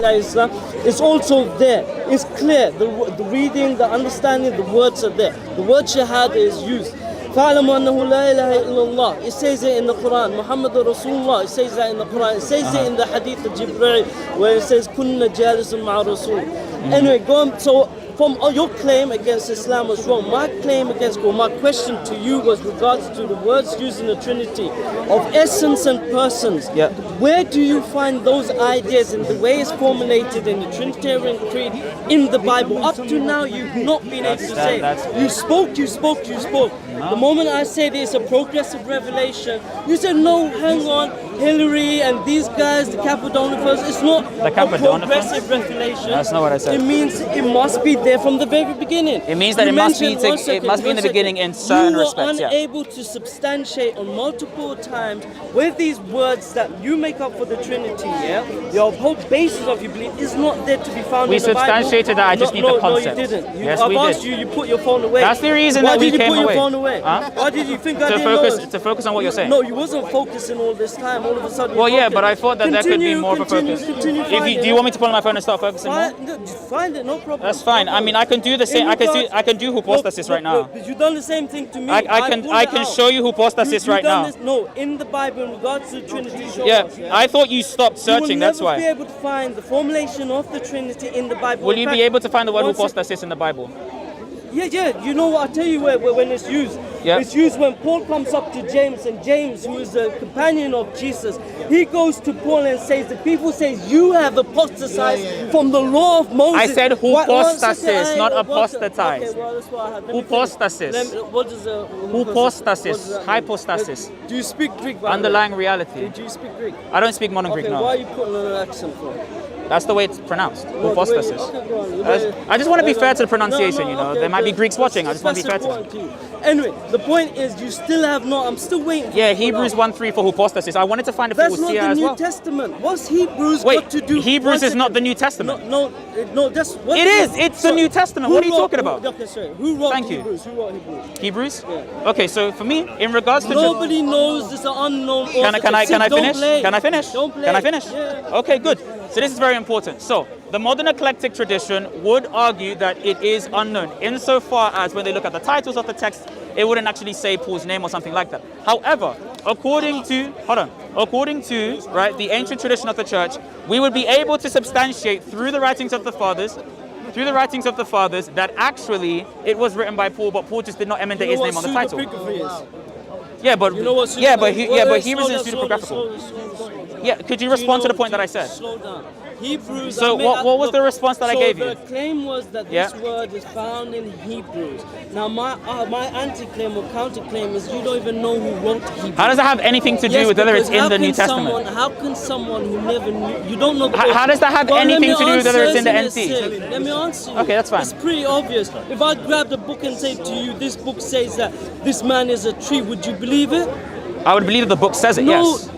Islam, it's also there. It's clear. The reading, the understanding, the words are there. The word shahada is used. فَاعْلَمُوا أَنَّهُ لَا إِلَهَ إِلَّا اللَّهِ. It says it in the Quran. Muhammad Rasulullah. It says that in the Quran. It says it in the Hadith of Jibreel, where it says كُنَّ جَالِسٌ مَعَ رَسُولٍ. Anyway, go on. So from your claim against Islam was wrong. My claim against, or my question to you was regards to the words used in the Trinity of essence and persons. Yeah. Where do you find those ideas in the way it's formulated in the Trinitarian Creed in the Bible? Up to now, you've not been able to say it. You spoke. No. The moment I said it's a progressive revelation, you said no, hang on, Hillary and these guys, the Cappadonians, it's not a progressive revelation. That's not what I said. It means it must be there from the very beginning. It means that it must be in the beginning in certain respects. You are unable to substantiate on multiple times with these words that you make up for the Trinity, yeah? Your whole basis of your belief is not there to be found in the Bible. We substantiated that, I just need the concept. No, you didn't. Yes, I've we asked did. you put your phone away. That's the reason that we came away. Why did you put your phone away? Huh? Why did you think I didn't know? To focus on what you're saying. No, you wasn't focusing all this time. All of a sudden. Well, yeah, but I thought that there could be more of a focus. Do you want me to pull on my phone and start focusing more? Find it, no problem. That's fine. I mean, I can do the same. I can do hypostasis right now. You've done the same thing to me. I can show you hypostasis right now. No, in the Bible, in regards to the Trinity. Yeah, I thought you stopped searching. That's why. You will never be able to find the formulation of the Trinity in the Bible. Will you be able to find the word hypostasis in the Bible? Yeah. You know what? I'll tell you when it's used. Yeah. It's used when Paul comes up to James, and James, who is a companion of Jesus, he goes to Paul and says, the people say, you have apostatized from the law of Moses. I said hypostasis, not apostatized. Okay, well, that's what I had. Hypostasis. What is a hypostasis? Hypostasis. Do you speak Greek? Underlying reality. Do you speak Greek? I don't speak modern Greek, no. Why are you putting an accent for? That's the way it's pronounced. Hypostasis. I just want to be fair to the pronunciation, you know. There might be Greeks watching. I just want to be fair to them. Anyway, the point is, you still have not. I'm still waiting. Yeah, Hebrews 1:3 for hypostasis. I wanted to find it for Usia as well. That's not the New Testament. What's Hebrews got to do? Hebrews is not the New Testament. No. That's what it is. It's the New Testament. What are you talking about? Okay, sorry. Who wrote Hebrews? Who wrote Hebrews? Hebrews? Yeah. Okay, so for me, in regards to nobody knows. It's an unknown author. Can I finish? Can I finish? Don't play. Can I finish? Yeah. Okay, good. So this is very important. So the modern eclectic tradition would argue that it is unknown, insofar as when they look at the titles of the text, it wouldn't actually say Paul's name or something like that. However, according to right, the ancient tradition of the church, we would be able to substantiate through the writings of the fathers, that actually it was written by Paul, but Paul just did not emendate his name on the title. Yeah, but Hebrews is pseudepigraphical. Yeah, could you respond to the point that I said? Slow down. Hebrews. So what was the response that I gave you? The claim was that this word is found in Hebrews. Now my anti-claim or counter-claim is you don't even know who wrote Hebrews. How does that have anything to do with whether it's in the New Testament? How can someone who never knew, you don't know the How does that have anything to do with whether it's in the NT? Let me answer you. Okay, that's fine. It's pretty obvious. If I grabbed a book and say to you, this book says that this man is a tree, would you believe it? I would believe that the book says it, yes.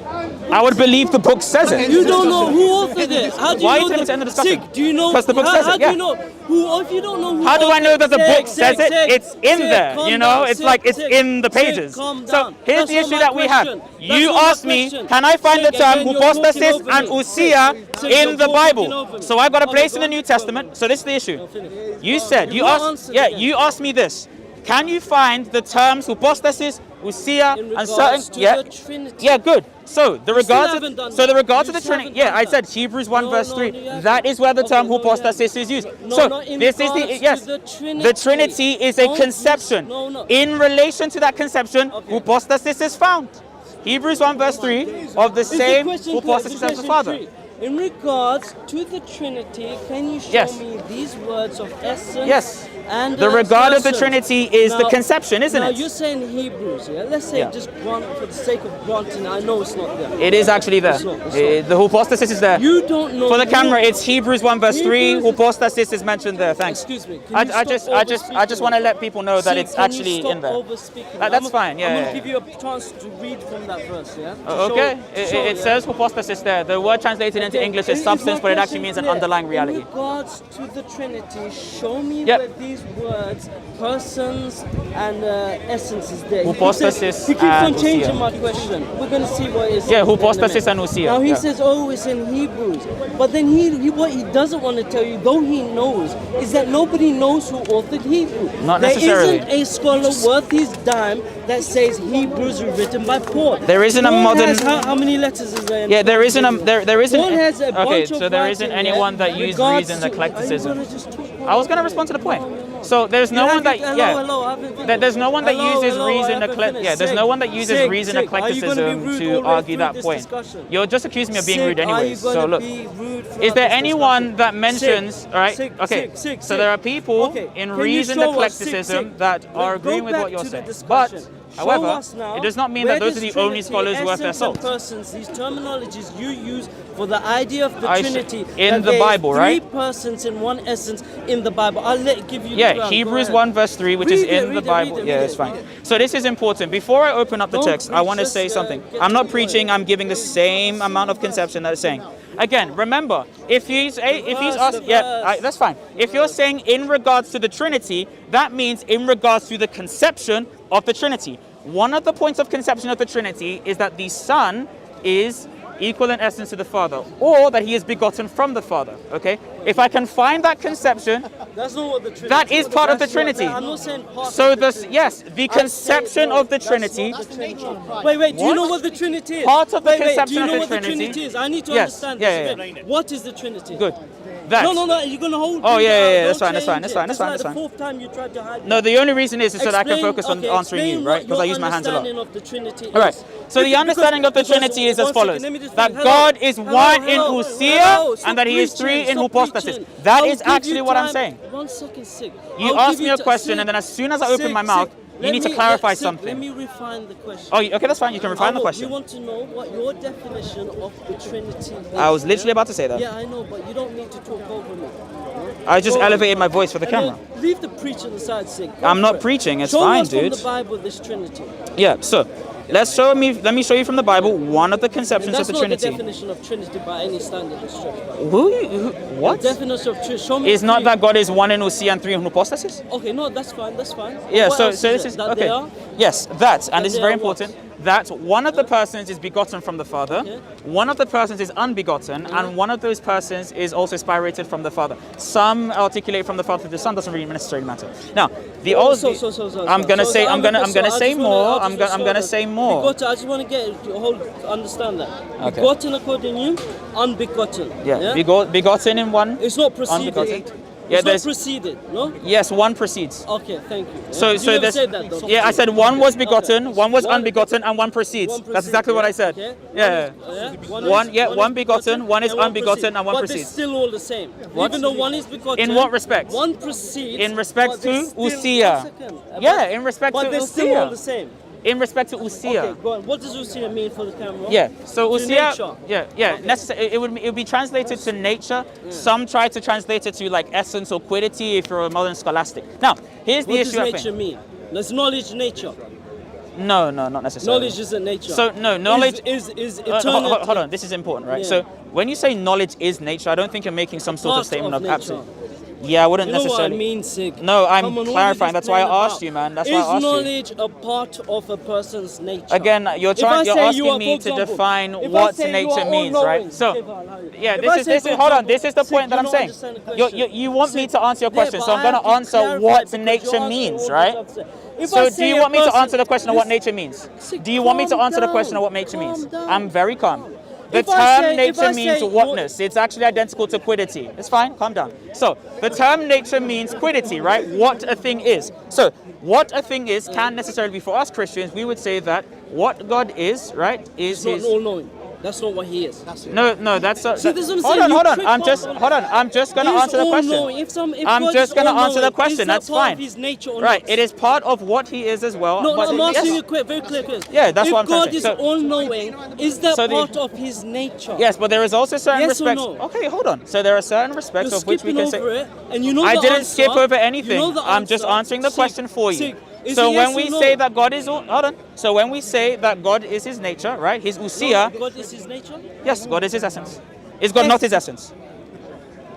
I would believe the book says it. You don't know who authored it. How do you Why know are you saying the discussion? Do you know? Because the book says it, How do you know who? If you don't know who? How do I know that the book says it? It's in there. You know, it's like it's in the pages. So here's the issue that we have. You asked me, can I find the term hypostasis and ousia in the Bible? So I've got a place in the New Testament. So this is the issue. You said you asked me this. Can you find the terms hypostasis, ousia, and certain? Yeah, good. So the regard to the Trinity. Yeah, I said Hebrews 1 verse 3. That is where the term hypostasis is used. So this is the Trinity is a conception. In relation to that conception, hypostasis is found. Hebrews 1 verse 3 of the same hypostasis as the Father. In regards to the Trinity, can you show me these words of essence? Yes. And the regard of the Trinity is the conception, isn't it? Now you're saying Hebrews, yeah? Let's say just grant, for the sake of granting, I know it's not there. It is actually there. The hypostasis is there. You don't know. For the camera, it's Hebrews 1 verse 3. Hypostasis is mentioned there. Thanks. Excuse me. I just want to let people know that it's actually in there. That's fine. Yeah. I'm going to give you a chance to read from that verse. Yeah. Okay. It says hypostasis there. The word translated into English is substance, but it actually means an underlying reality. In regards to the Trinity, show me where these these words, persons and essences there. Hypostasis He keeps and on changing ousia. my question. We're going to see what it is. Yeah, hypostasis and ousia. Now he Yeah. says, oh, it's in Hebrews. But then what he doesn't want to tell you, though he knows, is that nobody knows who authored Hebrew. Not necessarily. There isn't a scholar worth his dime that says Hebrews were written by Paul. There isn't Paul a modern. has how many letters is there? Yeah, there isn't a there isn't. Paul has a bunch Okay, of so there isn't writing anyone there that used regards reason to- eclecticism. Are you gonna just talk? I was going to respond to the point. So there's no one that there's no one that uses reason there's no one that uses reason eclecticism to argue that point. You're just accusing me of being rude anyways. So look, is there anyone that mentions okay, so there are people in reason eclecticism that are agreeing with what you're saying. But however, it does not mean that those are the only scholars worth their salt. Persons, these terminologies you use for the idea of the Trinity in the Bible, right? Three persons in one essence in the Bible. I'll give you. Yeah, Hebrews 1 verse 3, which is in the Bible. Yeah, it's fine. So this is important. Before I open up the text, I want to say something. I'm not preaching. I'm giving the same amount of conception that it's saying. Again, remember, if he's asked, that's fine. If you're saying in regards to the Trinity, that means in regards to the conception of the Trinity. One of the points of conception of the Trinity is that the Son is equal in essence to the Father, or that he is begotten from the Father. Okay? If I can find that conception, that's not what the Trinity that is part of the Trinity. I'm not saying part. So the conception of the Trinity. Wait, do you know what the Trinity is? Part of the conception do you know of the what Trinity? The Trinity is? I need to Yes. understand Yeah, this. What is the Trinity? Good. That. No, you're gonna hold. Oh yeah, Don't that's fine. change it. This is like the fourth time you tried to hide. No, the only reason is so that I can focus on answering you, right? Because I use my hands a lot. Of the Trinity all right. So the understanding of the Trinity is as follows: that God is one in ousia and that He is three in hypostasis. That is actually what I'm saying. 1 second, SIIIG. You asked me a question, and then as soon as I open my mouth, you need to clarify something. Let me refine the question. Oh, okay, that's fine. You can refine the question. We want to know what your definition of the Trinity is. I was literally about to say that. Yeah, I know, but you don't need to talk over me. I just elevated my voice for the camera. Leave the preaching aside, SIIIG. I'm not preaching. It's fine, dude. Show us from the Bible this Trinity. Yeah. So, let me show you from the Bible one of the conceptions of the Trinity. That's not the definition of Trinity by any standard of stretch. What? The definition of Trinity. Show me. Is not that God is one in ousia and three in hypostasis? Okay, no, that's fine. That's fine. Yeah. What So else this is that okay. They are? Yes, that, and this is very are what? important. That one of the persons is begotten from the Father, one of the persons is unbegotten, and one of those persons is also spirated from the Father. Some articulate from the Father to the Son, doesn't really necessarily matter. Now, I'm gonna say more. I'm gonna say more. I just want to understand that. Okay. Begotten according to you, unbegotten. Yeah. Begotten in one. It's not preceded. Unbegotten. Yeah, it's not preceded, no? Yes, one precedes. Okay, thank you. So you there's said that, though. yeah, I said one was begotten, one was unbegotten, and one precedes. That's exactly what I said. Okay. Yeah. One begotten, one is unbegotten, and one but precedes. They're still all the same. What? Even though one is begotten. In what respect? One precedes. In respect to ousia. Yeah, in respect to ousia. But they're still all the ousia. same. In respect to ousia. Okay, go on. What does ousia mean for the camera? Yeah. So ousia. Nature. Yeah. Necessary. It would be translated to nature. Some try to translate it to like essence or quiddity if you're a modern scholastic. Now, here's the issue. What does nature mean? Does knowledge nature? No, not necessarily. Knowledge isn't nature. So no, knowledge is eternal. Hold on, this is important, right? Yeah. So when you say knowledge is nature, I don't think you're making some sort of statement of nature. absolute. Yeah, I wouldn't necessarily. What I mean, SIIIG? No, I'm clarifying. That's why I asked you, man. That's why I asked you. Is knowledge a part of a person's nature? Again, you're asking me to define what nature means, right? So, yeah, this is hold on. This is the point that I'm saying. You want me to answer your question, so I'm going to answer what nature means, right? So, do you want me to answer the question of what nature means? Do you want me to answer the question of what nature means? I'm very calm. The term nature means whatness. It's actually identical to quiddity. It's fine, calm down. So, the term nature means quiddity, right? What a thing is. So, what a thing is can necessarily be for us Christians. We would say that what God is, right, is His... Not all-knowing. That's not what He is. No, that's a... See, hold on. I'm just going to answer the question. I'm just going to answer the question. That's fine. Right, it is part of what He is as well. No, I'm asking you a very clear question. Yeah, that's what I'm saying. If God is all-knowing, is that part of His nature? Yes, but there is also certain respects... Or no? Okay, hold on. So there are certain respects of which we can say... I didn't skip over anything. I'm just answering the question for you. So when we say that God is So when we say that God is His nature, right? His ousia. God is His nature? Yes, God is His essence. Is God not His essence?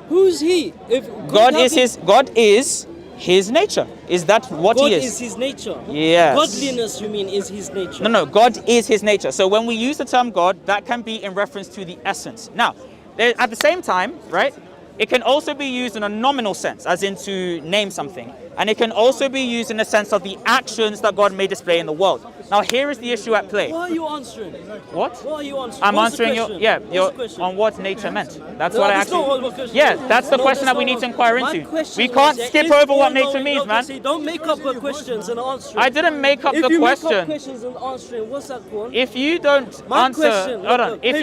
Who's He? If God is His nature. Is that what God he is? God is his nature. Yes. Godliness, you mean, is his nature. No, God is his nature. So when we use the term God, that can be in reference to the essence. Now, at the same time, right, it can also be used in a nominal sense, as in to name something. And it can also be used in the sense of the actions that God may display in the world. Now, here is the issue at play. Why are you answering? What? What are you answering? I'm What's answering on what nature meant. That's what I actually. Yeah, that's the question that we need to inquire into. We can't skip over what nature means, man. See, don't make up questions and answer. I didn't make up the question. If you make up questions and answering, what's that called? If you don't answer, hold on. If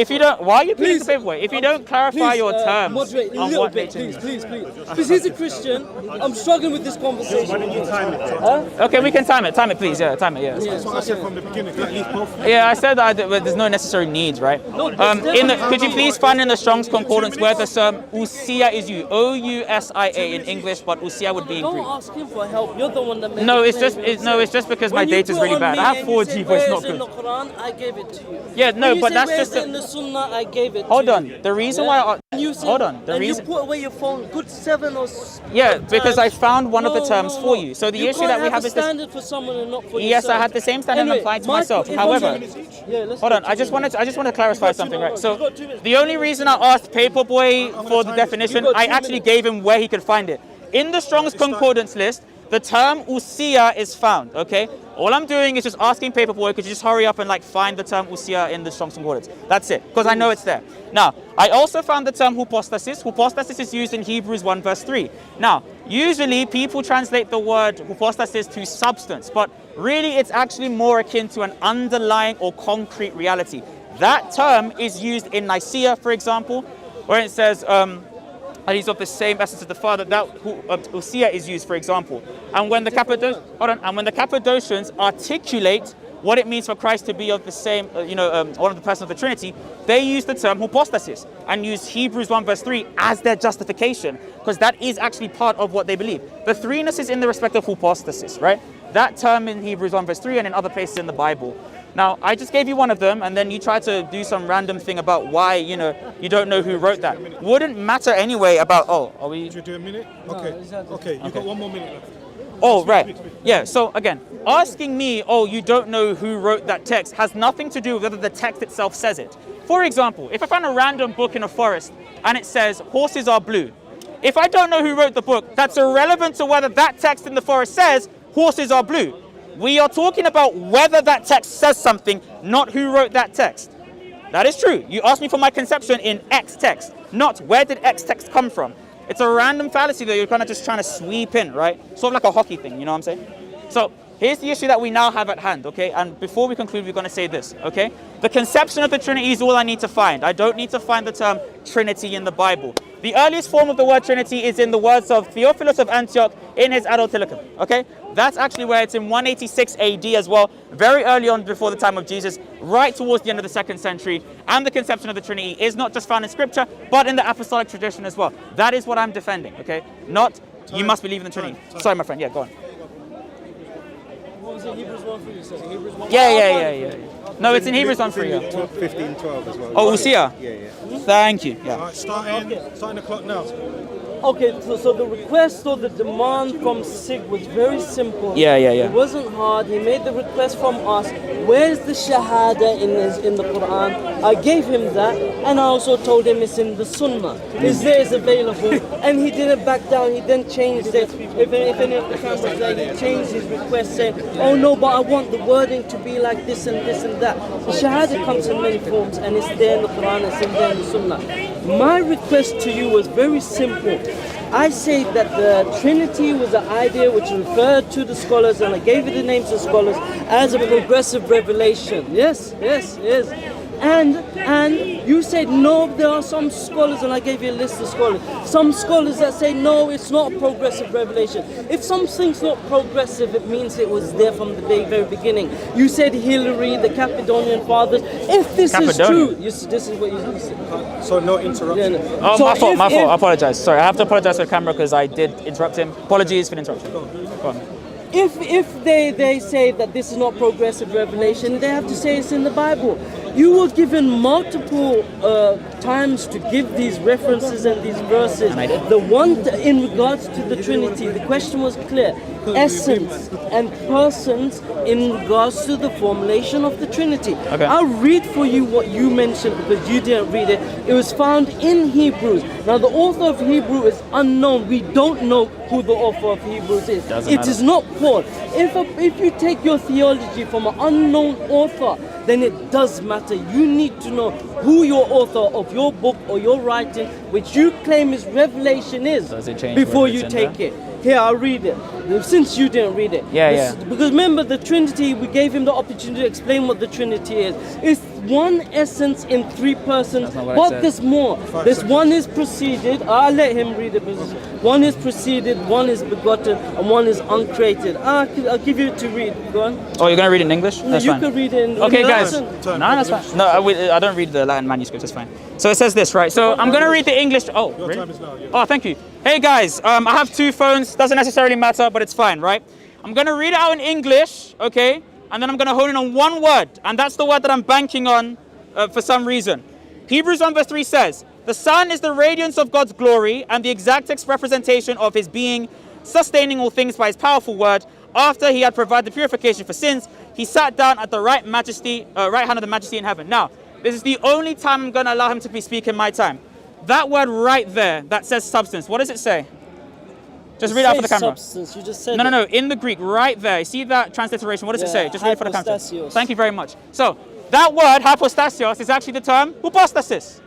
you don't, why are you pleading the paperwork? If you don't clarify your terms on what nature means. Please. Because he's a Christian, I'm struggling with this conversation. Okay, we can time it. Time it, please. Yeah, time it. Yeah. That's what I said from the beginning. At least both. Yeah, I said that there's no necessary needs, right? Could you please find in the Strong's Concordance where the term usia is used? O-U-S-I-A in English, but usia would be in Greek. Don't ask him for help. You're the one that made it's just because my data is really bad. I have 4G, but it's not good. In the Quran, I gave it to you. Yeah, no, but that's just in the Sunnah, I gave it. Hold on. The reason why you put away your phone. Good 7 or. Yeah, because I found one of the terms for you. So the issue that we have is this. Standard for someone and not for Yes, yourself. I had the same standard applied to myself. However, hold on. I just want to clarify something, right? So the only reason I asked Paperboy for the definition, I actually gave him where he could find it. In the Strong's Concordance list, the term usia is found, okay? All I'm doing is just asking Paperboy, could you just hurry up and find the term usia in the Strong's Concordance? That's it, because I know it's there. Now, I also found the term hypostasis. Hypostasis is used in Hebrews 1 verse 3. Now, usually people translate the word hypostasis to substance, but really it's actually more akin to an underlying or concrete reality. That term is used in Nicaea, for example, where it says, and he's of the same essence as the Father. That usia is used, for example. And when the Cappadocians articulate what it means for Christ to be of the same, one of the persons of the Trinity, they use the term hypostasis and use Hebrews 1 verse 3 as their justification, because that is actually part of what they believe. The threeness is in the respect of hypostasis, right? That term in Hebrews 1 verse 3 and in other places in the Bible. Now, I just gave you one of them, and then you try to do some random thing about why, you don't know who wrote that. Wouldn't matter anyway about, are we... Did you do a minute? Okay, you've got 1 more minute left. Oh, right. Yeah, so again, asking me, you don't know who wrote that text has nothing to do with whether the text itself says it. For example, if I find a random book in a forest and it says, horses are blue, if I don't know who wrote the book, that's irrelevant to whether that text in the forest says, horses are blue. We are talking about whether that text says something, not who wrote that text. That is true. You asked me for my conception in X text, not where did X text come from. It's a random fallacy that you're kind of just trying to sweep in, right? Sort of like a hockey thing, you know what I'm saying? So here's the issue that we now have at hand, okay? And before we conclude, we're going to say this, okay? The conception of the Trinity is all I need to find. I don't need to find the term Trinity in the Bible. The earliest form of the word Trinity is in the words of Theophilus of Antioch in his Adotilicum, okay? That's actually where it's in 186 AD as well, very early on before the time of Jesus, right towards the end of the 2nd century. And the conception of the Trinity is not just found in Scripture, but in the apostolic tradition as well. That is what I'm defending, okay? Not, you must believe in the Trinity. Sorry, my friend, yeah, go on. What was it, Hebrews 1 for you? So Hebrews 1? Yeah. No, it's in Hebrews 1 for you. 15:12 as well. Oh, usia? Yeah. Thank you. Yeah. All right, starting the clock now. Okay, so the request or the demand from SIIIG was very simple. Yeah. It wasn't hard. He made the request from us. Where's the Shahada in the Quran? I gave him that, and I also told him it's in the Sunnah. It's there, it's available, and he didn't back down. He then changed it. If any of the cameras there, he changed his request, saying, "Oh no, but I want the wording to be like this and this and that." The Shahada comes in many forms, and it's there in the Quran, it's in there in the Sunnah. My request to you was very simple. I say that the Trinity was an idea which referred to the scholars, and I gave you the names of scholars, as a progressive revelation. Yes. And you said no, there are some scholars, and I gave you a list of scholars. Some scholars that say no, it's not a progressive revelation. If something's not progressive, it means it was there from the very beginning. You said Hilary, the Cappadonian fathers. If this is true, this is what you said. So no interruption. Yeah, no. Oh, So my fault. I if- apologize. Sorry, I have to apologize to the camera because I did interrupt him. Apologies for the interruption. Go on. if they say that this is not progressive revelation, they have to say it's in the Bible. You were given multiple times to give these references and these verses. And I did. The one in regards to the Trinity, the question was clear. Essence and persons in regards to the formulation of the Trinity. Okay. I'll read for you what you mentioned because you didn't read it. It was found in Hebrews. Now the author of Hebrew is unknown. We don't know who the author of Hebrews is. It is not Paul. If you take your theology from an unknown author, then it does matter. You need to know who your author of your book or your writing, which you claim is revelation, is Does it change before whether you it's in take it. Here, I'll read it. Since you didn't read it. Because remember, the Trinity, we gave him the opportunity to explain what the Trinity is. It's one essence in three persons, but there's more. This one is preceded. I'll let him read it. One is preceded, one is begotten, and one is uncreated. I'll give you to read. Go on. Oh, you're going to read it in English? No, That's you fine. can read it in Okay, guys. Latin. No, that's fine. No, I don't read the Latin manuscripts. It's fine. So it says this, right? So I'm going to read the English. Oh, Your really? time is now. Yeah. Oh, thank you. Hey, guys. I have two phones. Doesn't necessarily matter, but it's fine, right? I'm going to read it out in English, okay? And then I'm going to hone in on one word. And that's the word that I'm banking on for some reason. Hebrews 1 verse 3 says, "The Son is the radiance of God's glory and the exact representation of his being, sustaining all things by his powerful word. After he had provided purification for sins, he sat down at the right hand of the majesty in heaven." Now, this is the only time I'm going to allow him to speak in my time. That word right there, that says substance, what does it say? Just read it out for the camera. Substance. You just said No, in the Greek, right there. You see that transliteration? What does it say? Just read it for the camera. hypostasios. Thank you very much. So, that word, hypostasios, is actually the term hypostasis.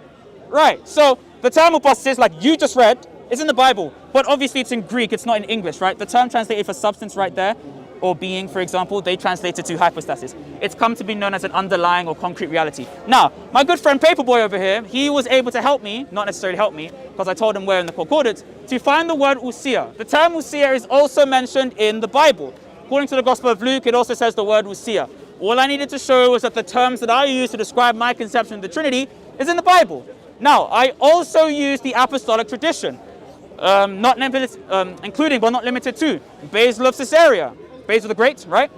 Right, so the term hypostasis, like you just read, is in the Bible, but obviously it's in Greek, it's not in English, right? The term translated for substance right there, or being, for example, they translate it to hypostasis. It's come to be known as an underlying or concrete reality. Now, my good friend Paperboy over here, he was able to help me, not necessarily help me, because I told him where in the concordance, to find the word ousia. The term ousia is also mentioned in the Bible. According to the Gospel of Luke, it also says the word ousia. All I needed to show was that the terms that I use to describe my conception of the Trinity is in the Bible. Now, I also use the apostolic tradition, including but not limited to Basil of Caesarea, Basil the Great, right?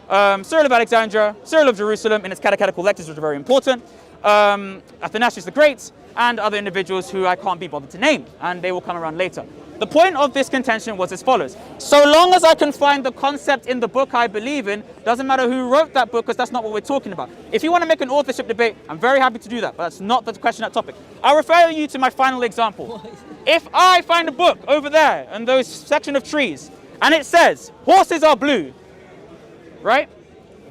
Cyril of Alexandria, Cyril of Jerusalem in its catechetical lectures, which are very important, Athanasius the Great, and other individuals who I can't be bothered to name, and they will come around later. The point of this contention was as follows. So long as I can find the concept in the book I believe in, doesn't matter who wrote that book, because that's not what we're talking about. If you want to make an authorship debate, I'm very happy to do that, but that's not the question at topic. I'll refer you to my final example. If I find a book over there in those section of trees, and it says, horses are blue, right?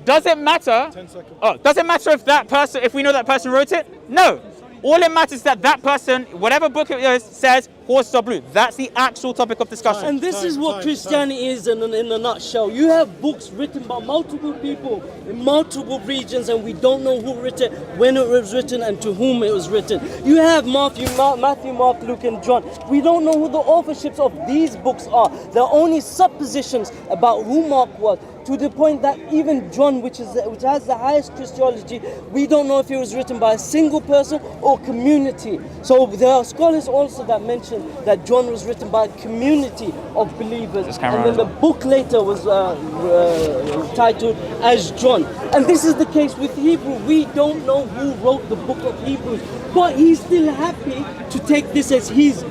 Does it matter? 10 seconds. Oh, does it matter if we know that person wrote it? No. All it matters is that person, whatever book it is, says horses are blue. That's the actual topic of discussion. And this is what Christianity is in a nutshell. You have books written by multiple people in multiple regions, and we don't know who wrote it, when it was written, and to whom it was written. You have Matthew, Mark, Luke, and John. We don't know who the authorships of these books are. There are only suppositions about who Mark was, to the point that even John, which has the highest Christology, we don't know if it was written by a single person or community. So there are scholars also that mention that John was written by a community of believers, and then the book later was titled as John. And this is the case with Hebrew. We don't know who wrote the book of Hebrews, but he's still happy to take this as his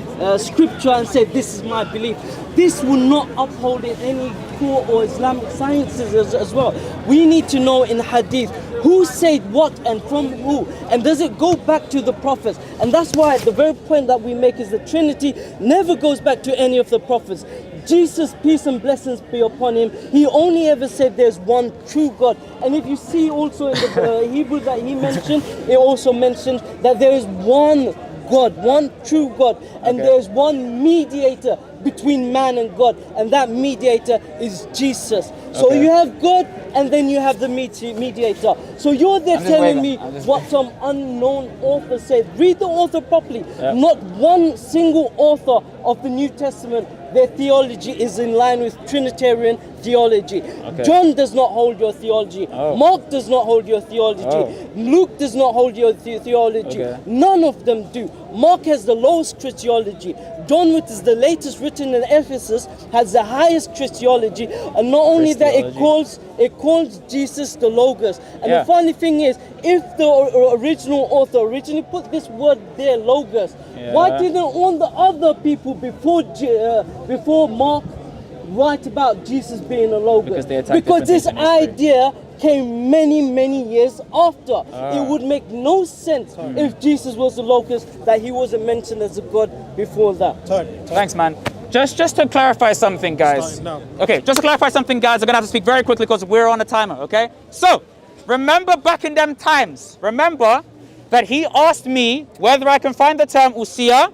scripture and say, this is my belief. This will not uphold in any core or Islamic sciences as well. We need to know in hadith who said what and from who, and does it go back to the prophets? And that's why the very point that we make is the Trinity never goes back to any of the prophets. Jesus, peace and blessings be upon him, he only ever said there's one true God. And if you see also in the Hebrew that he mentioned, it also mentioned that there is one God, one true God, and there's one mediator between man and God, and that mediator is Jesus. So you have God, and then you have the mediator. So you're there telling me what some unknown author said. Read the author properly. Not one single author of the New Testament, their theology is in line with Trinitarian theology. John does not hold your theology. Mark does not hold your theology. Luke does not hold your theology. None of them do. Mark has the lowest Christology. John, which is the latest written in Ephesus, has the highest Christology, and not only that, it calls Jesus the Logos. And the funny thing is, if the original author originally put this word there, Logos, why didn't all the other people before Mark write about Jesus being a Logos? Because this idea came many years after. It would make no sense if Jesus was the Logos that he wasn't mentioned as a God before that. Thanks, man. Just to clarify something, guys. Okay, just to clarify something, guys, I'm gonna have to speak very quickly because we're on a timer, okay? So, remember back in them times, remember that he asked me whether I can find the term usia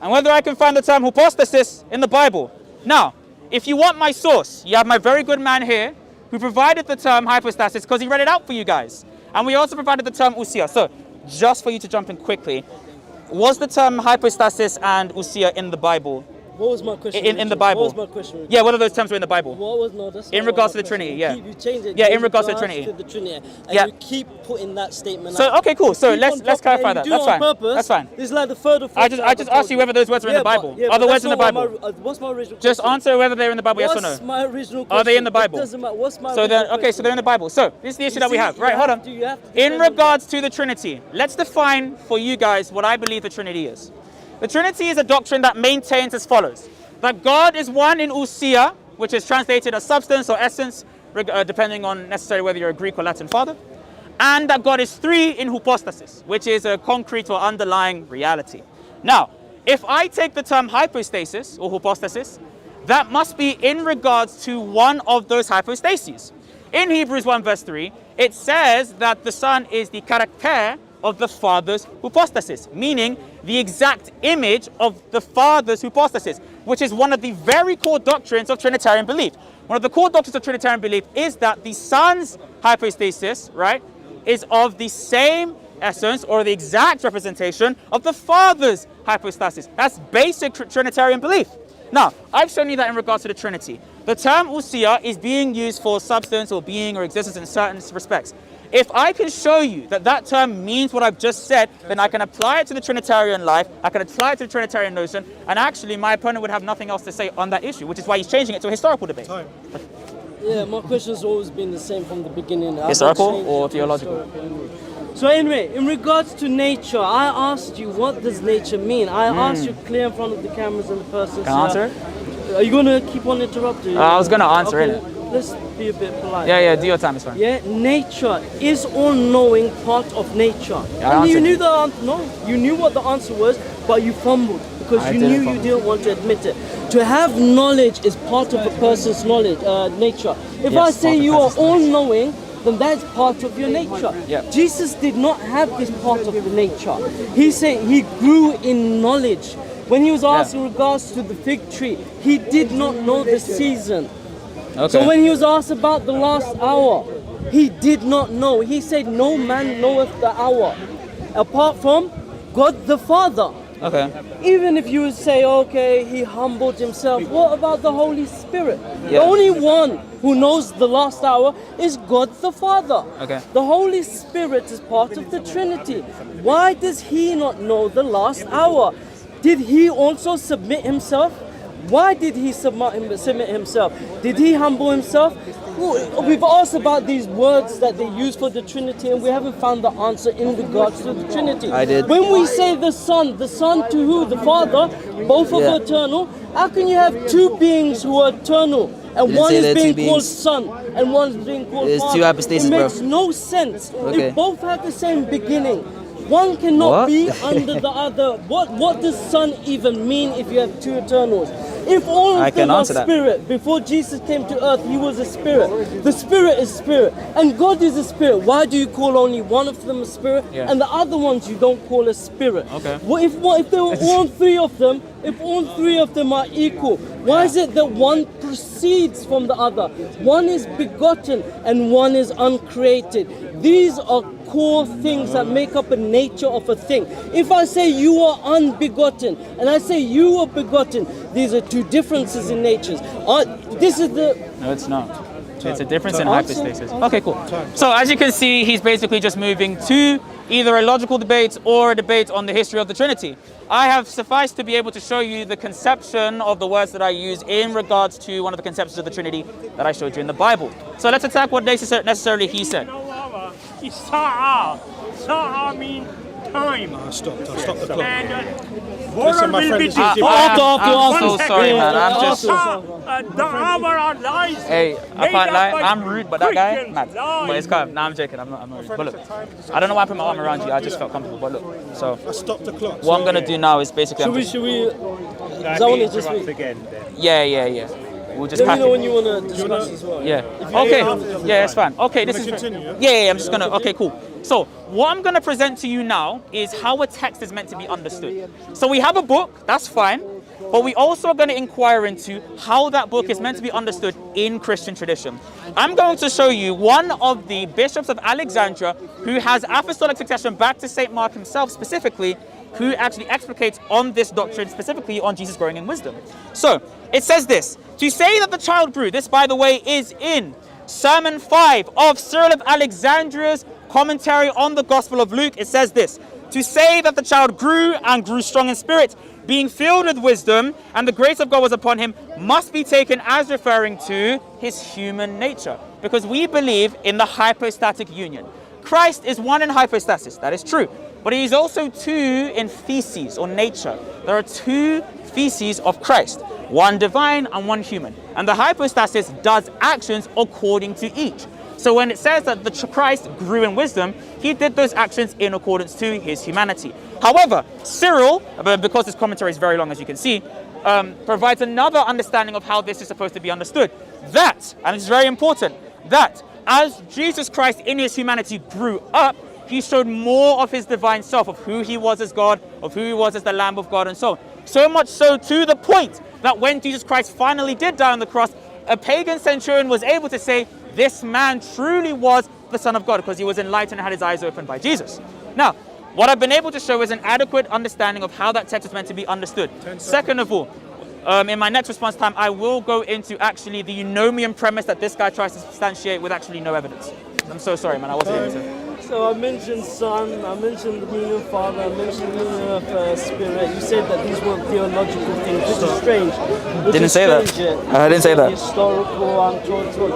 and whether I can find the term hypostasis in the Bible. Now, if you want my source, you have my very good man here who provided the term hypostasis because he read it out for you guys. And we also provided the term usia. So, just for you to jump in quickly, was the term hypostasis and usia in the Bible? What was my question? In the Bible. What was my question? Yeah, what of those terms were in the Bible? What was no? That's in regards to the Trinity, yeah. You change it. Yeah, in regards to the Trinity. And you keep putting that statement. So okay, cool. So let's clarify that. That's fine. Purpose. That's fine. It's like the third or fourth. I just asked you whether those words were in the Bible. Are the words in the Bible? What's my original? Just answer whether they're in the Bible. Yes or no? What's my original question? Are they in the Bible? It doesn't matter. What's my so then, okay, so they're in the Bible. So this is the issue that we have. Right, hold on. In regards to the Trinity, let's define for you guys what I believe the Trinity is. The Trinity is a doctrine that maintains as follows: that God is one in ousia, which is translated as substance or essence, depending on necessarily whether you're a Greek or Latin father, and that God is three in hypostasis, which is a concrete or underlying reality. Now, if I take the term hypostasis or hypostasis, that must be in regards to one of those hypostases. In Hebrews 1 verse 3, it says that the Son is the character of the Father's hypostasis, meaning the exact image of the Father's hypostasis, which is one of the very core doctrines of Trinitarian belief. One of the core doctrines of Trinitarian belief is that the Son's hypostasis, right, is of the same essence or the exact representation of the Father's hypostasis. That's basic Trinitarian belief. Now, I've shown you that in regards to the Trinity. The term ousia is being used for substance or being or existence in certain respects. If I can show you that that term means what I've just said, then I can apply it to the Trinitarian life, I can apply it to the Trinitarian notion, and actually my opponent would have nothing else to say on that issue, which is why he's changing it to a historical debate. Yeah, my question's always been the same from the beginning. Historical or theological? So anyway, in regards to nature, I asked you, what does nature mean? I asked you clear in front of the cameras and the person. Can I answer? Are you going to keep on interrupting? I was going to answer it. Let's be a bit polite. Yeah, do your time, it's fine. Yeah, nature is all-knowing part of nature. And you knew the answer. No, you knew what the answer was, but you fumbled because you knew you didn't want to admit it. To have knowledge is part of a person's knowledge, nature. If I say you are all-knowing, then that's part of your nature. Jesus did not have this part of the nature. He said he grew in knowledge. When he was asked in regards to the fig tree, he did not know the season. So when he was asked about the last hour, he did not know. He said, no man knoweth the hour, apart from God the Father. Even if you would say, okay, he humbled himself, what about the Holy Spirit? The only one who knows the last hour is God the Father. The Holy Spirit is part of the Trinity. Why does he not know the last hour? Did he also submit himself? Why did he submit himself? Did he humble himself? We've asked about these words that they use for the Trinity, and we haven't found the answer in regards to the Trinity. I did. When we say the Son to who? The Father, both of eternal. How can you have two beings who are eternal? And one is being called Son, and one is being called Father. Two hypostases, it makes no sense. Okay. If both have the same beginning, one cannot be under the other. What does Son even mean if you have two eternals? If all of them are spirit, before Jesus came to earth, he was a spirit. The Spirit is spirit, and God is a spirit. Why do you call only one of them a spirit, and the other ones you don't call a spirit? If there were all three of them, if all three of them are equal, why is it that one proceeds from the other? One is begotten and one is uncreated. These are core things that make up a nature of a thing. If I say you are unbegotten and I say you are begotten, these are two differences in natures. This is the... No, it's not. It's a difference in Time. hypostasis. Okay, cool. So as you can see, he's basically just moving to either a logical debate or a debate on the history of the Trinity. I have sufficed to be able to show you the conception of the words that I use in regards to one of the conceptions of the Trinity that I showed you in the Bible. So let's attack what necessarily he said. Sa'a means time. I stopped the clock. And Listen, my friend, this is I'm so sorry, man. I'm just... the hour of lies. Hey, I can't lie. I'm rude, but that guy, mad. But it's calm. Nah, I'm joking. I'm not rude. But look, I don't know why I put my arm around you. I just felt comfortable. But look, so I stopped the clock. what I'm gonna do now is basically. Should we? Zawani, just wait. Yeah. We'll just Let me pack know it. when you wanna discuss as well. Yeah. Okay. Yeah, it's fine. Okay, this is. Continue, Yeah. I'm just gonna. Okay, cool. So what I'm gonna present to you now is how a text is meant to be understood. So we have a book. That's fine. But we also are going to inquire into how that book is meant to be understood in Christian tradition. I'm going to show you one of the bishops of Alexandria who has apostolic succession back to St. Mark himself specifically, who actually explicates on this doctrine, specifically on Jesus growing in wisdom. So it says this: to say that the child grew, this by the way is in Sermon 5 of Cyril of Alexandria's commentary on the Gospel of Luke. It says this: to say that the child grew and grew strong in spirit, being filled with wisdom, and the grace of God was upon him, must be taken as referring to his human nature. Because we believe in the hypostatic union. Christ is one in hypostasis, that is true. But he is also two in theses or nature. There are two theses of Christ, one divine and one human. And the hypostasis does actions according to each. So when it says that the Christ grew in wisdom, he did those actions in accordance to his humanity. However, Cyril, because his commentary is very long, as you can see, provides another understanding of how this is supposed to be understood. That, and it's very important, that as Jesus Christ in his humanity grew up, he showed more of his divine self, of who he was as God, of who he was as the Lamb of God, and so on. So much so to the point that when Jesus Christ finally did die on the cross, a pagan centurion was able to say, this man truly was the Son of God, because he was enlightened and had his eyes opened by Jesus. Now, what I've been able to show is an adequate understanding of how that text is meant to be understood. Second of all, in my next response time, I will go into actually the eunomian premise that this guy tries to substantiate with actually no evidence. I'm so sorry, man. I wasn't able to. So I mentioned Son, I mentioned the meaning of Father, I mentioned the meaning of Spirit. You said that these weren't theological things, which is strange. Didn't say that. I didn't say that. Historical and total.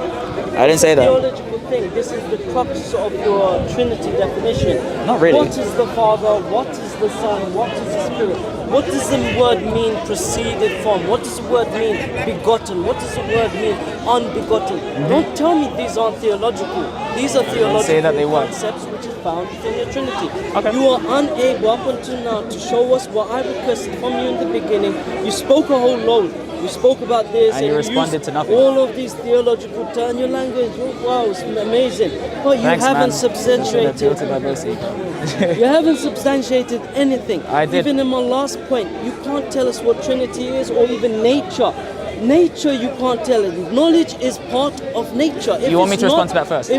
I didn't say that. Theological thing. This is the crux of your Trinity definition. Not really. What is the Father? What is the Son? What is the Spirit? What does the word mean proceeded from? What does the word mean begotten? What does the word mean unbegotten? Don't tell me these aren't theological. These are theological say that they weren't. concepts which is found within the Trinity. Okay. You are unable up until now to show us what I requested from you in the beginning. You spoke a whole load. You spoke about this And you responded used to nothing. all of these theological terms. Your language, wow, it's amazing. But you Thanks, haven't man. substantiated. You haven't substantiated anything. I did. Even in my last point, you can't tell us what Trinity is or even nature. Nature, you can't tell it. Knowledge is part of nature. If You want me it's to respond not- to that first?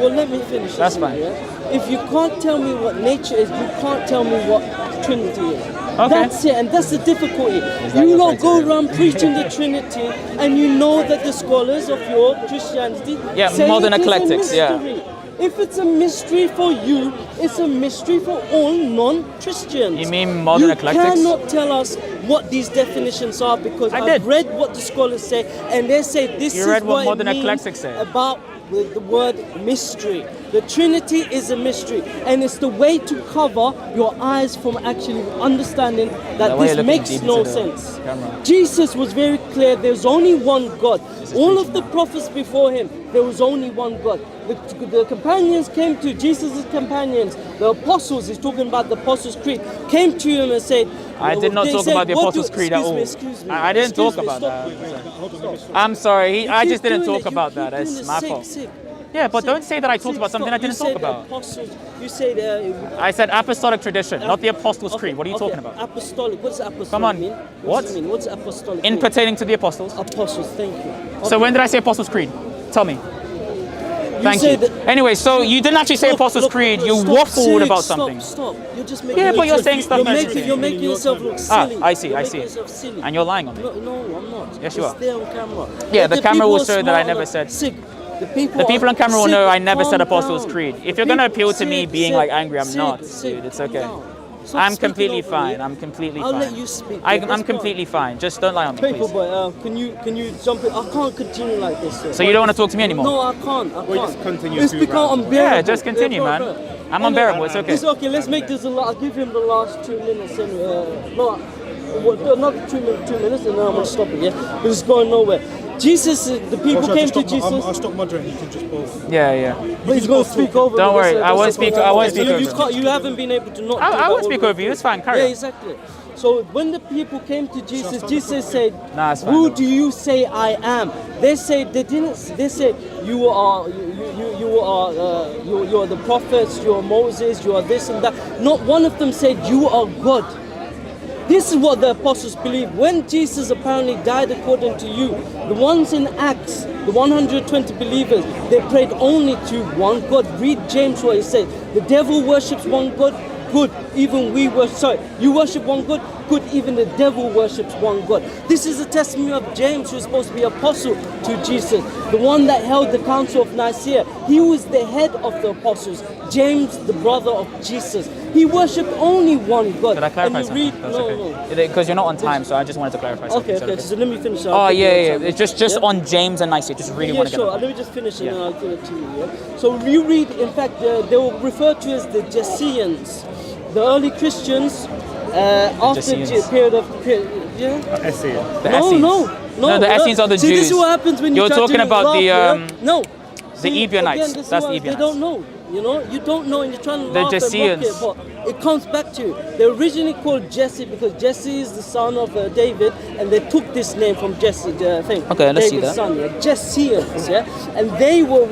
Well, let me finish. That's this one, fine. yeah? If you can't tell me what nature is, you can't tell me what Trinity is. Okay. That's it, and that's the difficulty. that You your lot go criteria? around preaching the Trinity, and you know that the scholars of your Christianity say modern it is a eclectics, yeah. mystery. If it's a mystery for you, it's a mystery for all non-Christians. You mean modern eclectics? You cannot tell us what these definitions are because I I've did. read what the scholars say, and they say this You is read what what modern it means eclectics say. about the word mystery. The Trinity is a mystery, and it's the way to cover your eyes from actually understanding that The way this you're looking makes deep no into the sense. camera. Jesus was very clear, there's only one God. All of the prophets before him, there was only one God. The companions came to Jesus' companions, the apostles, he's talking about the Apostles' Creed, came to him and said, I did not they talk said, about the "What Apostles' Creed at all. Excuse me. I didn't Excuse talk me, about stop. that. I'm sorry. I You just keep didn't doing talk it. about You that. keep doing It's it. my Sig, fault. sig. Yeah, but Sig, don't say that I talked sig, about something I stop. didn't You talk said about. Apostles, you said I said apostolic tradition, not the Apostles' okay, Creed. What are you okay, talking about? Apostolic. What does apostolic Come on. mean? What? does it mean? What's apostolic In mean? pertaining to the Apostles. Apostles, thank you. So when did I say Apostles' Creed? Tell me. Thank say you. that- Anyway, so you didn't actually say Apostles' Creed. You waffled about something. Stop. You're just making Yeah, but you're saying stuff that's you're making yourself look Ah, silly. I see, You're I making see. yourself silly. And you're lying on me. No, I'm not. Yes, you it's are. there on camera. Yeah, Let the camera people will show that I smart never enough- said- Sig, The people on camera will know I never said Calm Apostles' down. Creed. If you're going to appeal to me being like angry, I'm not, Sid, dude. It's calm okay. down. Stop I'm speaking completely over fine. me. I'm completely I'll fine. let you speak. I'm completely fine. Just don't lie on me, Paper please. boy, can you jump in? I can't continue like this. Sir. So you don't want to talk to me anymore? No, I can't. I Well, can't. just continue It's to become round. unbearable. Yeah, just continue, bro, man. bro. I'm unbearable. It's okay. It's okay. Let's make this I'll give him the last 2 minutes and another 2 minutes, and then I'm gonna stop it. Yeah, because it's going nowhere. Jesus, the people came to Jesus. I'll stop moderating. You can just pause. Yeah. But he's going to speak over me. Don't worry, That's I won't the speak- problem. I won't Okay, speak so over you you. can't- You haven't been able to not. do I that won't speak all over you. the It's fine. Carry Yeah, on. exactly. So when the people came to Jesus, Jesus said, Nah, it's fine, "Who don't do you say I am?" They said they said you are the prophets, you are Moses, you are this and that. Not one of them said you are God. This is what the apostles believed. When Jesus apparently died according to you, the ones in Acts, the 120 believers, they prayed only to one God. Read James what he said. The devil worships one God, good. Even we worship, you worship one God, good. Even the devil worships one God. This is a testimony of James, who's supposed to be apostle to Jesus, the one that held the council of Nicaea. He was the head of the apostles. James, the brother of Jesus. He worshipped only one God. Can I clarify and you something? read, That's no. okay. Because you're not on time, so I just wanted to clarify something. Okay, so let me finish. Oh, yeah. It's just on James and Nicaea. Just really Yeah, want to get sure. on. Let me just finish and Yeah. then I'll give it to you. Yeah? So you read, in fact, they were referred to as the Jesseans, the early Christians after the Jesseans. period of yeah. Essay. The No, Essenes. no. the Essenes are the See, Jews. this is what happens when you You're try talking to about laugh, the, yeah? No. the Ebionites. Again, this is That's what the They Ebionites. don't know. You know, you don't know, and you're trying to The laugh and mock Jesseans. it, but it comes back to they're originally called Jesse because Jesse is the son of David, and they took this name from Jesse. Thing. Okay, let's see David's that. son, yeah, Jesseans, yeah, and they were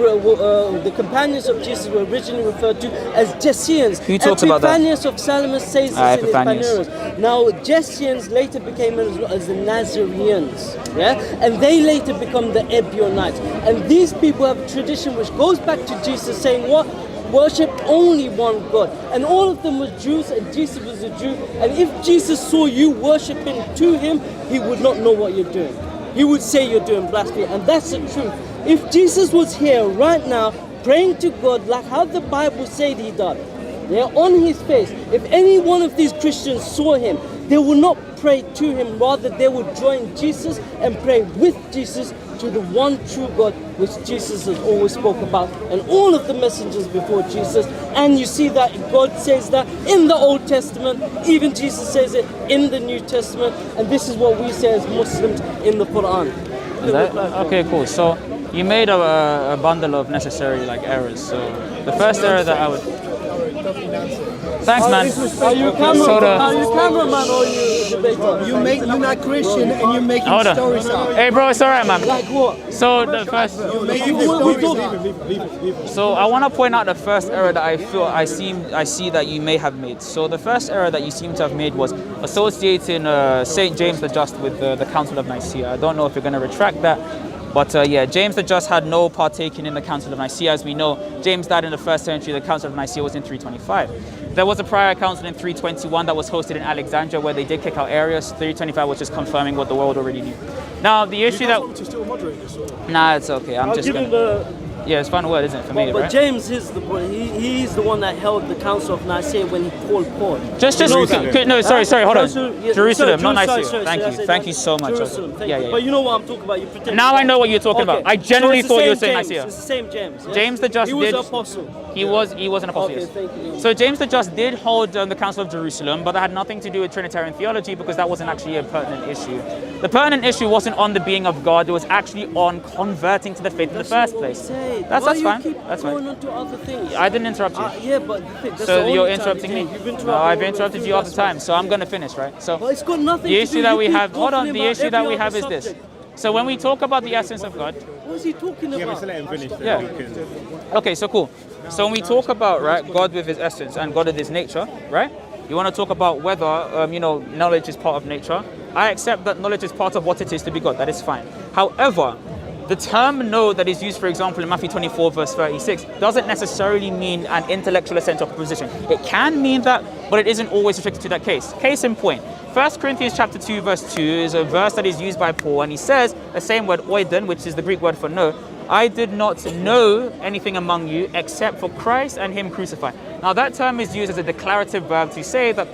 the companions of Jesus were originally referred to as Jesseans. Who talks about that? Epiphanius of Salamis says this in Epiphanius. Epiphanius. Now, Jesseans later became as the Nazareans, yeah, and they later become the Ebionites. And these people have a tradition which goes back to Jesus saying what? Worship only one God. And all of them were Jews, and Jesus was a Jew. And if Jesus saw you worshiping to him, he would not know what you're doing. He would say you're doing blasphemy, and that's the truth. If Jesus was here right now praying to God like how the Bible said he did, yeah, on his face, if any one of these Christians saw him, they would not pray to him, rather they would join Jesus and pray with Jesus to the one true God which Jesus has always spoke about, and all of the messengers before Jesus. And you see that God says that in the Old Testament, even Jesus says it in the New Testament, and this is what we say as Muslims in the Quran. Is that? Okay, cool. So you made a bundle of necessary errors. So the first error that I would. Thanks, man. Are you cameraman or you debater? You're not Christian and you're making Hold on. stories up. Hey, bro, it's alright, man. Like what? So the first. Leave it. So I want to point out the first error that I see that you may have made. So the first error that you seem to have made was associating Saint James the Just with the Council of Nicaea. I don't know if you're going to retract that. But yeah, James the Just had no partaking in the Council of Nicaea. As we know, James died in the 1st century. The Council of Nicaea was in 325. There was a prior council in 321 that was hosted in Alexandria where they did kick out Arius. 325 was just confirming what the world already knew. Now, the issue that... Want me to still moderate this? Or? Nah, it's okay. I'm I'll just give going him to... the... Yeah, it's final word, isn't it, for me, But right? James is he's the one that held the Council of Nicaea when he called Paul. Just, You know Jerusalem. that? no, sorry, hold on. Yeah, Jerusalem, not sorry, Nicaea. sorry, I said Thank you so much. Jerusalem, thank Yeah, you. yeah. But you know what I'm talking about. You pretend. Now I know what you're talking about. I genuinely it's the thought you were same saying James. Nicaea. It's the same James. Yeah? James the Just He was did. an apostle. He was an apostle. Okay, Yes. thank you. So James the Just did hold the Council of Jerusalem, but that had nothing to do with Trinitarian theology because that wasn't actually a pertinent issue. The pertinent issue wasn't on the being of God; it was actually on converting to the faith in the first place. That's fine. That's fine. Going on to other things. I didn't interrupt you. Yeah, but that's the So only you're time interrupting you me. did. You've interrupted No, I've me interrupted you all the time. So I'm going to finish, right? So But it's got nothing the to issue do. that You we keep have. Hold on. talking The about issue that every we have other is this. subject. So when we talk about the essence of God, What is he talking Yeah, but about? just let him finish. Then Yeah. we can- okay, so cool. So when we talk about God with His essence and God with His nature, right? You want to talk about whether knowledge is part of nature. I accept that knowledge is part of what it is to be God. That is fine. However, the term know that is used, for example, in Matthew 24, verse 36, doesn't necessarily mean an intellectual assent or proposition. It can mean that, but it isn't always restricted to that case. Case in point, 1 Corinthians chapter 2, verse 2 is a verse that is used by Paul, and he says the same word, oidon, which is the Greek word for know, I did not know anything among you except for Christ and him crucified. Now that term is used as a declarative verb to say that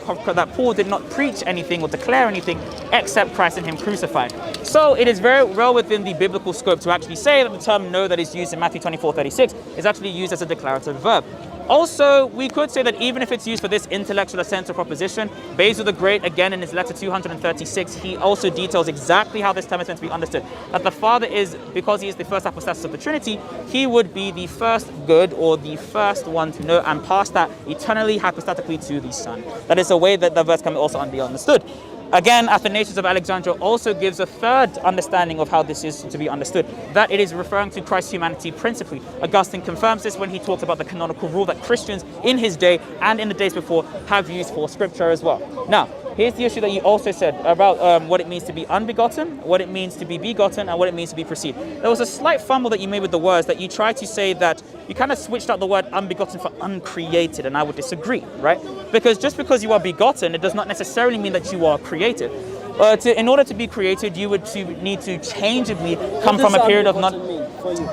Paul did not preach anything or declare anything except Christ and him crucified. So it is very well within the biblical scope to actually say that the term know that is used in Matthew 24:36 is actually used as a declarative verb. Also, we could say that even if it's used for this intellectual assent or proposition, Basil the Great, again in his letter 236, he also details exactly how this term is meant to be understood. That the Father is, because he is the first hypostasis of the Trinity, he would be the first good or the first one to know and pass that eternally hypostatically to the Son. That is a way that the verse can also be understood. Again, Athanasius of Alexandria also gives a third understanding of how this is to be understood, that it is referring to Christ's humanity principally. Augustine confirms this when he talks about the canonical rule that Christians in his day and in the days before have used for scripture as well. Now, here's the issue that you also said about what it means to be unbegotten, what it means to be begotten, and what it means to be preceded. There was a slight fumble that you made with the words, that you tried to say that you kind of switched out the word unbegotten for uncreated, and I would disagree, right? Because just because you are begotten, it does not necessarily mean that you are created. In order to be created, you would need to changeably come from a period of not.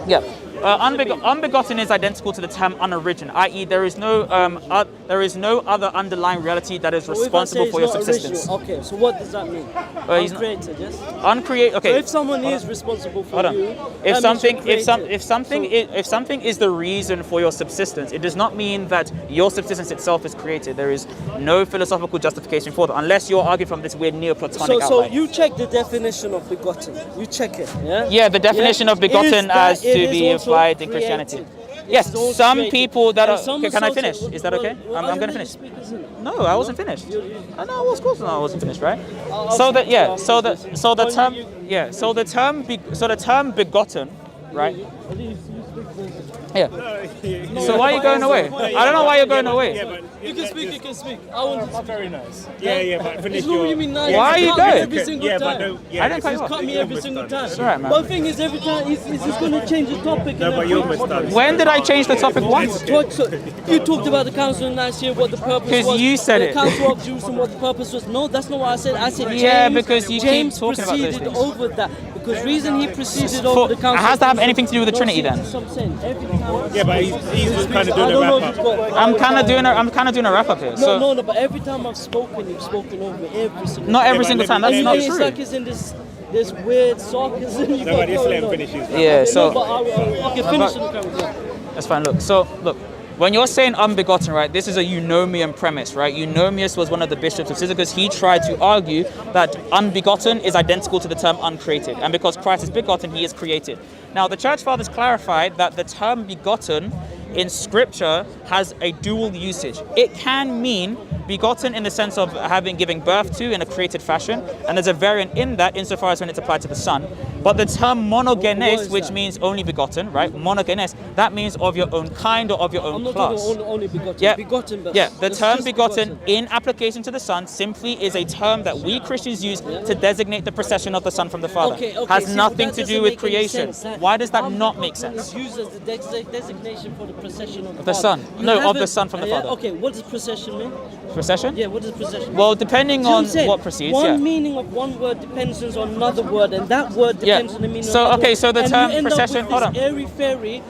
Yeah. Unbegotten is identical to the term unoriginate, i.e. there is no other underlying reality that is responsible for your subsistence. Okay, so what does that mean? Uncreated, yes? Uncreated, okay. So if someone is responsible for you, if something is the reason for your subsistence, it does not mean that your subsistence itself is created. There is no philosophical justification for that, unless you're arguing from this weird Neoplatonic outline. So you check the definition of begotten. You check it, yeah? Yeah, the definition of begotten as to be applied in Christianity. Yes, some people that are. Okay, can I finish? Is that okay? I'm going to finish. No, I wasn't finished. No, of course not. I wasn't finished, right? So the term begotten, right? Yeah. So why are you going away? I don't know why you're going away. You can speak. I want to Very nice. Yeah, but finish what you mean nice. Why are you going? Every single time. I didn't cut you off. Cut me every single time. It's alright, man. But the thing is, every time he's just going to change the topic. No, but you're almost done. When did I change the topic once? You talked about the Council of Nicaea, what the purpose was. Because you said it. The Council of Jerusalem, what the purpose was. No, that's not what I said. I said yeah, James, because you James keep talking about those proceeded things. over that. Because reason he proceeded over the Council. It has to have anything to do with the Trinity then. Yeah, but he's just kind of doing a wrap up. I'm kind of doing a wrap up here. No, but every time I've spoken, you've spoken over every single. Not every single time. That's not true. It's like it's in this weird sarcasm. No, but just let him finish his. Yeah. So. No, but okay, finish it. That's fine. Look. When you're saying unbegotten, right, this is a eunomian premise, right? Eunomius was one of the bishops of SIIIG because he tried to argue that unbegotten is identical to the term uncreated. And because Christ is begotten, he is created. Now, the Church Fathers clarified that the term begotten in Scripture has a dual usage. It can mean begotten in the sense of having given birth to in a created fashion, and there's a variant in that insofar as when it's applied to the Son. But the term monogenes, which means only begotten, right? Monogenes, that means of your own kind or of your own class. I'm not only begotten. Yeah, begotten. Yeah. The term begotten in application to the Son simply is a term that we Christians use to designate the procession of the Son from the Father. Has nothing to do with creation. Why does that not make sense? It's used as the designation for the procession of the Son. No, of the Son from the Father. Okay, what does procession mean? Procession? Yeah, what does procession mean? Well, depending on what precedes, one meaning of one word depends on another word, and that word depends on the meaning of another word. So the term procession, hold on. Airy-fairy.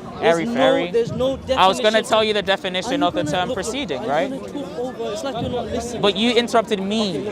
There's no definition. I was going to tell you the definition of the term preceding, right? It's like you're not listening. But you interrupted me.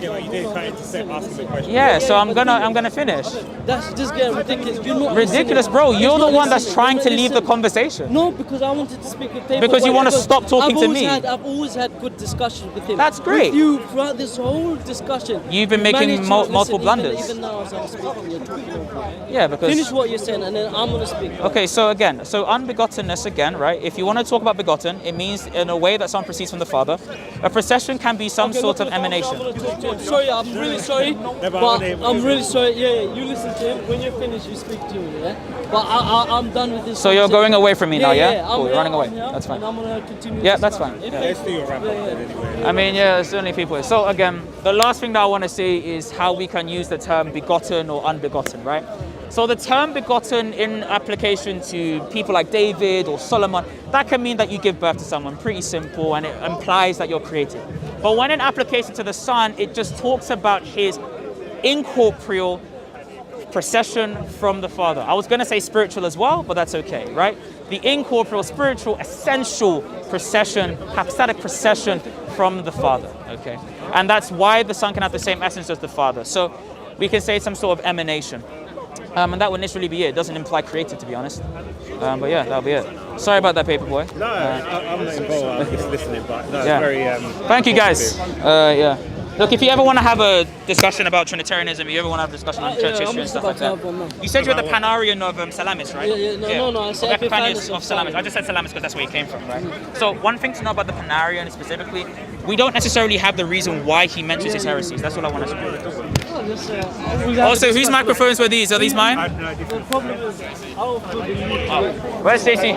Yeah, but you didn't cut into asking the question. Yeah, so I'm gonna finish. That's just getting ridiculous. You're not ridiculous, bro. You're the one that's trying to leave the conversation. No, because I wanted to speak with people. Because you want to stop talking to me. I've always had good discussions with him. That's great. With you throughout this whole discussion. You've been making multiple blunders. Even now as I'm speaking, you're talking over. Yeah, because finish what you're saying, and then I'm gonna speak. Okay, so unbegottenness again, right? If you want to talk about begotten, it means in a way that someone proceeds from the Father. A procession can be some sort of emanation. I'm sorry, I'm really sorry, but I'm really sorry. Yeah, you listen to him. When you're finished, you speak to me. Yeah, but I'm done with this. So you're going away from me now, yeah? Cool, you're running away. That's fine. And I'm gonna continue. Yeah, that's fine. Let's do your wrap up anyway. I mean, yeah, there's only people. So again, the last thing that I want to say is how we can use the term begotten or unbegotten, right? So the term begotten in application to people like David or Solomon, that can mean that you give birth to someone, pretty simple, and it implies that you're created. But when in application to the Son, it just talks about his incorporeal procession from the Father. I was going to say spiritual as well, but that's okay, right? The incorporeal, spiritual, essential procession, hypostatic procession from the Father, okay? And that's why the Son can have the same essence as the Father. So we can say some sort of emanation. And that would literally be it. It doesn't imply created, to be honest. But yeah, that'll be it. Sorry about that, Paperboy. No, I'm not involved. I'm just listening, but no, Yeah. it's very. Thank you, guys. Yeah. Look, if you ever want to have a discussion about Trinitarianism, you ever want to have a discussion on church history and stuff like that. You said you're the Panarian of Salamis, right? No, I said Epiphanius of Salamis. I just said Salamis because that's where he came from, right? So one thing to know about the Panarian specifically, we don't necessarily have the reason why he mentions his heresies. That's all I want to say. Also, whose microphones were these? Are these mine? The problem is, Where's Stacey?